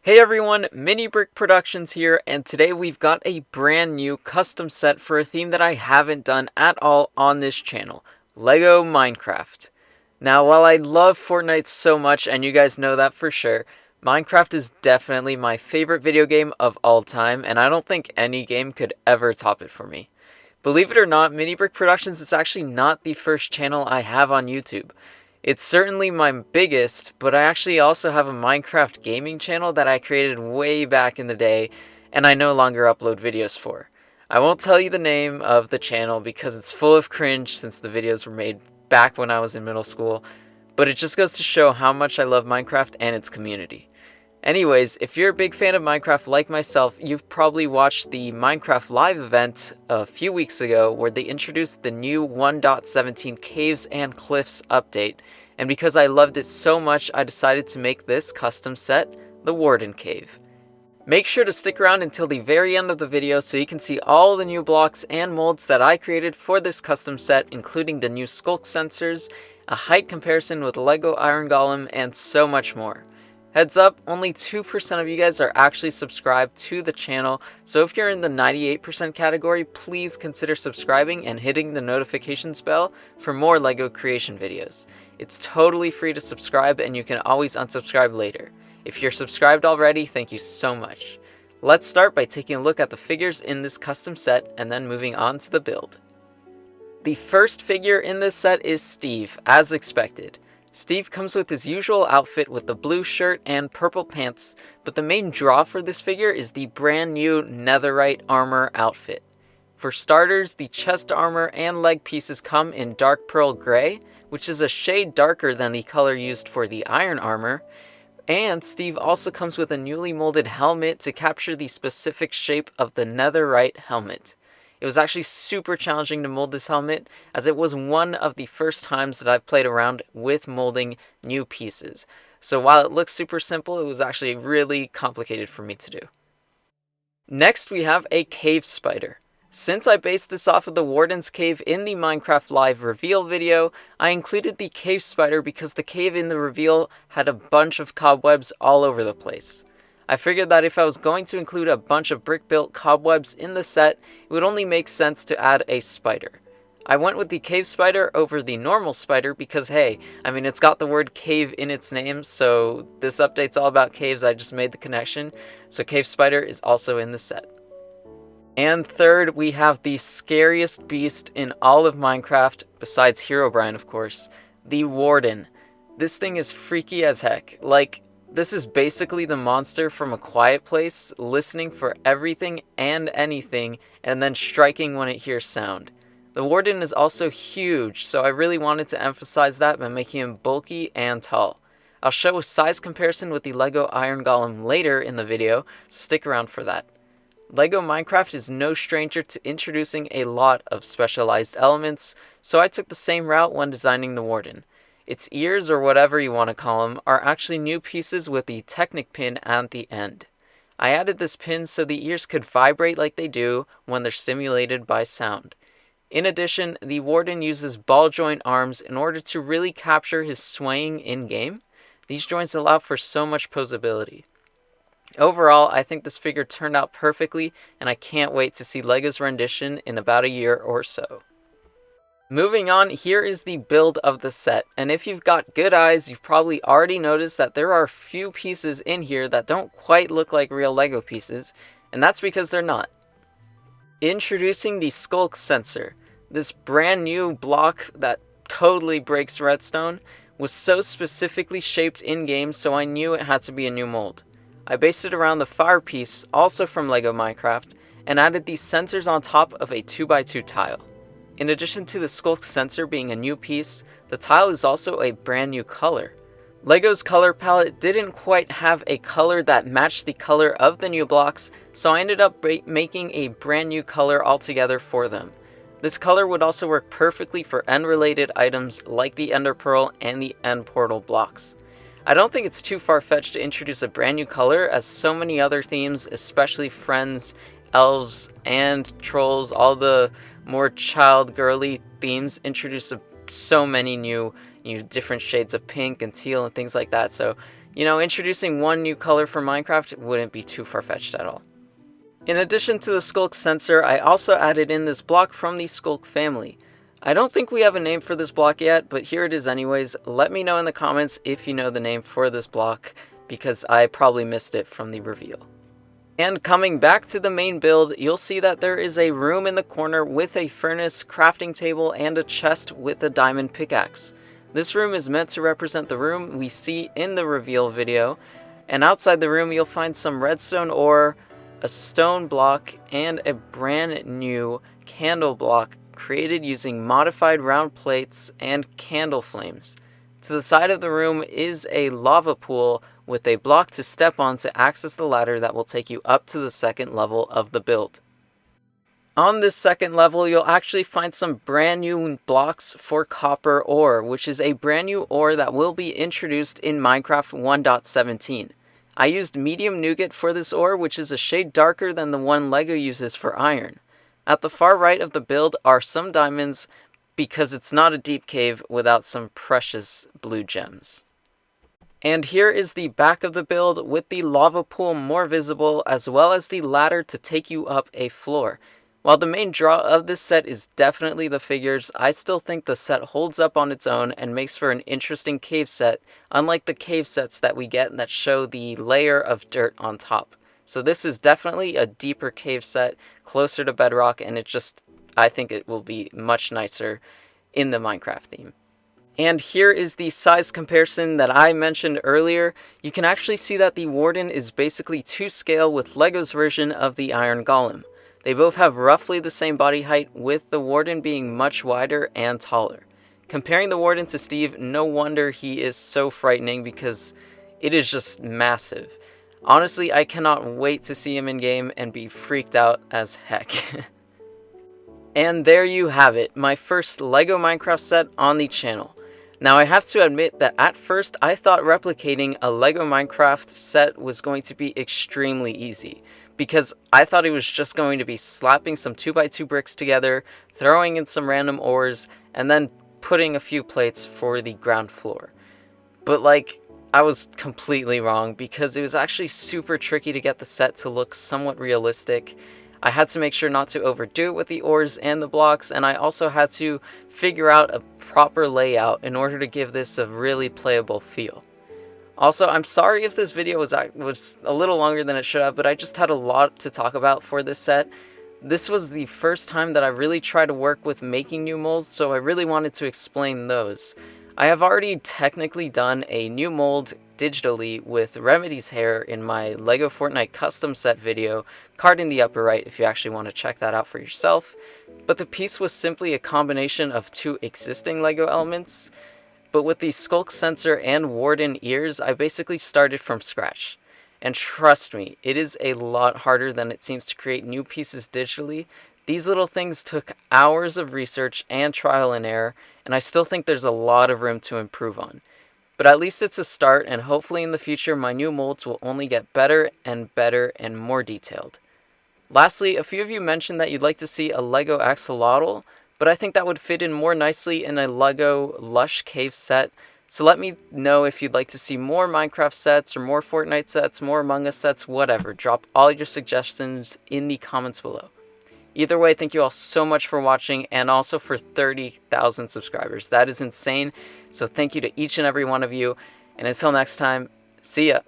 Hey everyone, Minibrick Productions here, and today we've got a brand new custom set for a theme that I haven't done at all on this channel, Lego Minecraft. Now, while I love Fortnite so much, and you guys know that for sure, Minecraft is definitely my favorite video game of all time, and I don't think any game could ever top it for me. Believe it or not, Minibrick Productions is actually not the first channel I have on YouTube. It's certainly my biggest, but I actually also have a Minecraft gaming channel that I created way back in the day, and I no longer upload videos for. I won't tell you the name of the channel because it's full of cringe since the videos were made back when I was in middle school, but it just goes to show how much I love Minecraft and its community. Anyways, if you're a big fan of Minecraft like myself, you've probably watched the Minecraft Live event a few weeks ago where they introduced the new 1.17 Caves and Cliffs update, and because I loved it so much, I decided to make this custom set, the Warden Cave. Make sure to stick around until the very end of the video so you can see all the new blocks and molds that I created for this custom set, including the new sculk sensors, a height comparison with Lego Iron Golem, and so much more. Heads up, only 2% of you guys are actually subscribed to the channel, so if you're in the 98% category, please consider subscribing and hitting the notifications bell for more LEGO creation videos. It's totally free to subscribe and you can always unsubscribe later. If you're subscribed already, thank you so much. Let's start by taking a look at the figures in this custom set and then moving on to the build. The first figure in this set is Steve, as expected. Steve comes with his usual outfit with the blue shirt and purple pants, but the main draw for this figure is the brand new netherite armor outfit. For starters, the chest armor and leg pieces come in dark pearl gray, which is a shade darker than the color used for the iron armor, and Steve also comes with a newly molded helmet to capture the specific shape of the netherite helmet. It was actually super challenging to mold this helmet, as it was one of the first times that I've played around with molding new pieces. So while it looks super simple, it was actually really complicated for me to do. Next we have a cave spider. Since I based this off of the Warden's cave in the Minecraft Live reveal video, I included the cave spider because the cave in the reveal had a bunch of cobwebs all over the place. I figured that if I was going to include a bunch of brick-built cobwebs in the set, it would only make sense to add a spider. I went with the cave spider over the normal spider because hey, it's got the word cave in its name, so this update's all about caves, I just made the connection, so cave spider is also in the set. And third, we have the scariest beast in all of Minecraft, besides Herobrine of course, the Warden. This thing is freaky as heck, this is basically the monster from A Quiet Place, listening for everything and anything, and then striking when it hears sound. The Warden is also huge, so I really wanted to emphasize that by making him bulky and tall. I'll show a size comparison with the Lego Iron Golem later in the video, so stick around for that. Lego Minecraft is no stranger to introducing a lot of specialized elements, so I took the same route when designing the Warden. Its ears, or whatever you want to call them, are actually new pieces with the Technic pin at the end. I added this pin so the ears could vibrate like they do when they're stimulated by sound. In addition, the Warden uses ball joint arms in order to really capture his swaying in-game. These joints allow for so much posability. Overall, I think this figure turned out perfectly, and I can't wait to see LEGO's rendition in about a year or so. Moving on, here is the build of the set, and if you've got good eyes, you've probably already noticed that there are a few pieces in here that don't quite look like real Lego pieces, and that's because they're not. Introducing the sculk sensor. This brand new block that totally breaks redstone was so specifically shaped in-game, so I knew it had to be a new mold. I based it around the fire piece, also from Lego Minecraft, and added these sensors on top of a 2x2 tile. In addition to the sculk sensor being a new piece, the tile is also a brand new color. LEGO's color palette didn't quite have a color that matched the color of the new blocks, so I ended up making a brand new color altogether for them. This color would also work perfectly for end-related items like the Ender Pearl and the End Portal blocks. I don't think it's too far-fetched to introduce a brand new color, as so many other themes, especially Friends, Elves, and Trolls, all the more child-girly themes, introduce so many new different shades of pink and teal and things like that, so You know, introducing one new color for Minecraft wouldn't be too far-fetched at all. In addition to the Skulk sensor, I also added in this block from the Skulk family. I don't think we have a name for this block yet, but here it is anyways. Let me know in the comments if you know the name for this block, because I probably missed it from the reveal. And coming back to the main build, you'll see that there is a room in the corner with a furnace, crafting table, and a chest with a diamond pickaxe. This room is meant to represent the room we see in the reveal video, and outside the room you'll find some redstone ore, a stone block, and a brand new candle block created using modified round plates and candle flames. To the side of the room is a lava pool with a block to step on to access the ladder that will take you up to the second level of the build. On this second level, you'll actually find some brand new blocks for copper ore, which is a brand new ore that will be introduced in Minecraft 1.17. I used medium nougat for this ore, which is a shade darker than the one LEGO uses for iron. At the far right of the build are some diamonds, because it's not a deep cave without some precious blue gems. And here is the back of the build with the lava pool more visible, as well as the ladder to take you up a floor. While the main draw of this set is definitely the figures, I still think the set holds up on its own and makes for an interesting cave set, unlike the cave sets that we get that show the layer of dirt on top. So this is definitely a deeper cave set, closer to bedrock, and I think it will be much nicer in the Minecraft theme. And here is the size comparison that I mentioned earlier. You can actually see that the Warden is basically to scale with LEGO's version of the Iron Golem. They both have roughly the same body height, with the Warden being much wider and taller. Comparing the Warden to Steve, no wonder he is so frightening, because it is just massive. Honestly, I cannot wait to see him in game and be freaked out as heck. And there you have it, my first LEGO Minecraft set on the channel. Now I have to admit that at first I thought replicating a LEGO Minecraft set was going to be extremely easy, because I thought it was just going to be slapping some 2x2 bricks together, throwing in some random ores, and then putting a few plates for the ground floor. But I was completely wrong, because it was actually super tricky to get the set to look somewhat realistic. I had to make sure not to overdo it with the ores and the blocks, and I also had to figure out a proper layout in order to give this a really playable feel. Also, I'm sorry if this video was a little longer than it should have, but I just had a lot to talk about for this set. This was the first time that I really tried to work with making new molds, so I really wanted to explain those. I have already technically done a new mold digitally with Remedy's hair in my LEGO Fortnite custom set video, card in the upper right if you actually want to check that out for yourself. But the piece was simply a combination of two existing LEGO elements. But with the Skulk sensor and Warden ears, I basically started from scratch. And trust me, it is a lot harder than it seems to create new pieces digitally. These little things took hours of research and trial and error, and I still think there's a lot of room to improve on. But at least it's a start, and hopefully in the future my new molds will only get better and more detailed. Lastly, a few of you mentioned that you'd like to see a LEGO axolotl, but I think that would fit in more nicely in a LEGO Lush Cave set, so let me know if you'd like to see more Minecraft sets, or more Fortnite sets, more Among Us sets, whatever. Drop all your suggestions in the comments below. Either way, thank you all so much for watching, and also for 30,000 subscribers. That is insane, so thank you to each and every one of you, and until next time, see ya!